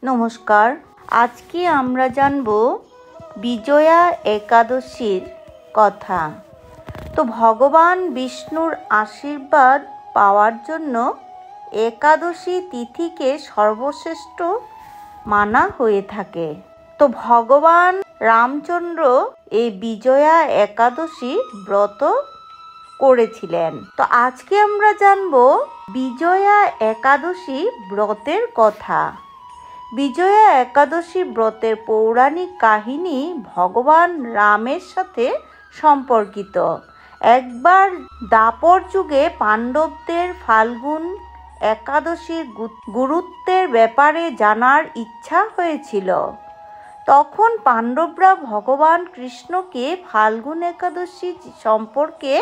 নমস্কার। আজকে আমরা জানব বিজয়া একাদশীর কথা। তো ভগবান বিষ্ণুর আশীর্বাদ পাওয়ার জন্য একাদশী তিথিকে সর্বশ্রেষ্ঠ মানা হয়ে থাকে। তো ভগবান রামচন্দ্র এই বিজয়া একাদশী ব্রত করেছিলেন। তো আজকে আমরা জানব বিজয়া একাদশী ব্রতের কথা। বিজয়া একাদশী ব্রতের পৌরাণিক কাহিনী ভগবান রামের সাথে সম্পর্কিত। একবার দ্বাপর যুগে পাণ্ডবদের ফাল্গুন একাদশীর গুরুত্বের ব্যাপারে জানার ইচ্ছা হয়েছিল। তখন পাণ্ডবরা ভগবান কৃষ্ণকে ফাল্গুন একাদশী সম্পর্কে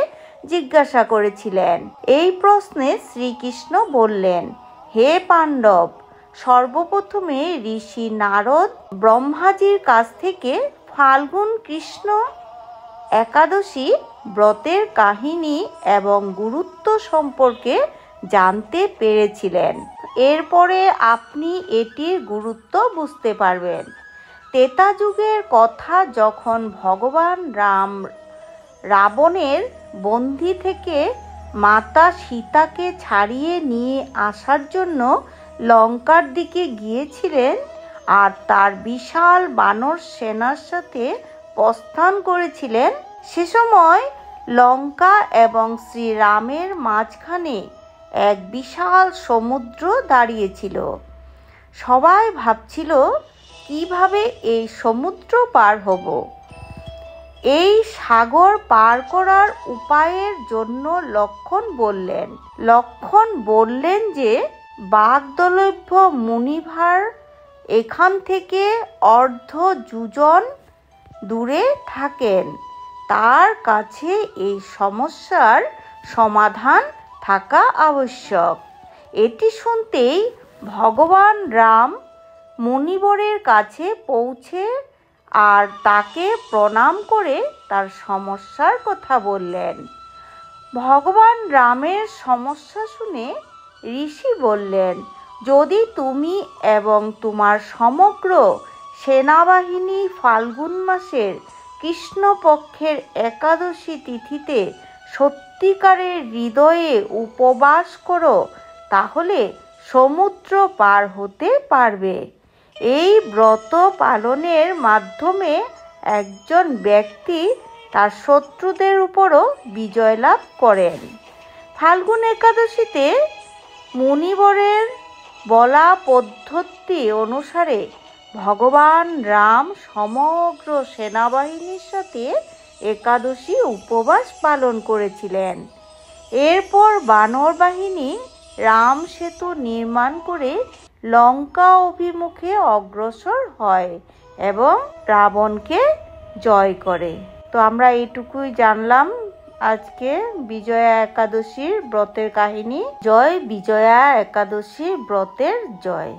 জিজ্ঞাসা করেছিলেন। এই প্রশ্নে শ্রীকৃষ্ণ বললেন, হে পাণ্ডব, সর্বপ্রথমে ঋষি নারদ ব্রহ্মাজির কাছ থেকে ফাল্গুন কৃষ্ণ একাদশী ব্রতের কাহিনী এবং গুরুত্ব সম্পর্কে জানতে পেরেছিলেন। এরপরে আপনি এটির গুরুত্ব বুঝতে পারবেন। ত্রেতা যুগের কথা, যখন ভগবান রাম রাবণের বন্দি থেকে মাতা সীতাকে ছাড়িয়ে নিয়ে আসার জন্য লঙ্কার দিকে গিয়েছিলেন আর তার বিশাল বানর সেনার সাথে প্রস্থান করেছিলেন, সে সময় লঙ্কা এবং শ্রীরামের মাঝখানে এক বিশাল সমুদ্র দাঁড়িয়েছিল। সবাই ভাবছিল কিভাবে এই সমুদ্র পার হব। এই সাগর পার করার উপায়ের জন্য লক্ষ্মণ বললেন যে বাগদলভ্য মুনিভার এখান থেকে অর্ধ যোজন দূরে থাকেন, তার কাছে এই সমস্যার সমাধান থাকা আবশ্যক। এটি শুনতেই ভগবান রাম মুনিবরের কাছে পৌঁছে আর তাকে প্রণাম করে তার সমস্যার কথা বললেন। ভগবান রামের সমস্যা শুনে ঋষি বললেন, যদি তুমি এবং তোমার সমগ্র সেনাবাহিনী ফাল্গুন মাসের কৃষ্ণপক্ষের একাদশী তিথিতে সত্যিকারের হৃদয়ে উপবাস করো, তাহলে সমুদ্র পার হতে পারবে। এই ব্রত পালনের মাধ্যমে একজন ব্যক্তি তার শত্রুদের উপরও বিজয় লাভ করেন। ফাল্গুন একাদশীতে মুনিবরের বলা পদ্ধতি অনুসারে ভগবান রাম সমগ্র সেনাবাহিনীর সাথে একাদশী উপবাস পালন করেছিলেন। এরপর বানর বাহিনী রাম সেতু নির্মাণ করে লঙ্কা অভিমুখে অগ্রসর হয় এবং রাবণকে জয় করে। তো আমরা এইটুকুই জানলাম আজকে বিজয়া একাদশীর ব্রতের কাহিনী। জয় বিজয়া একাদশী ব্রতের জয়।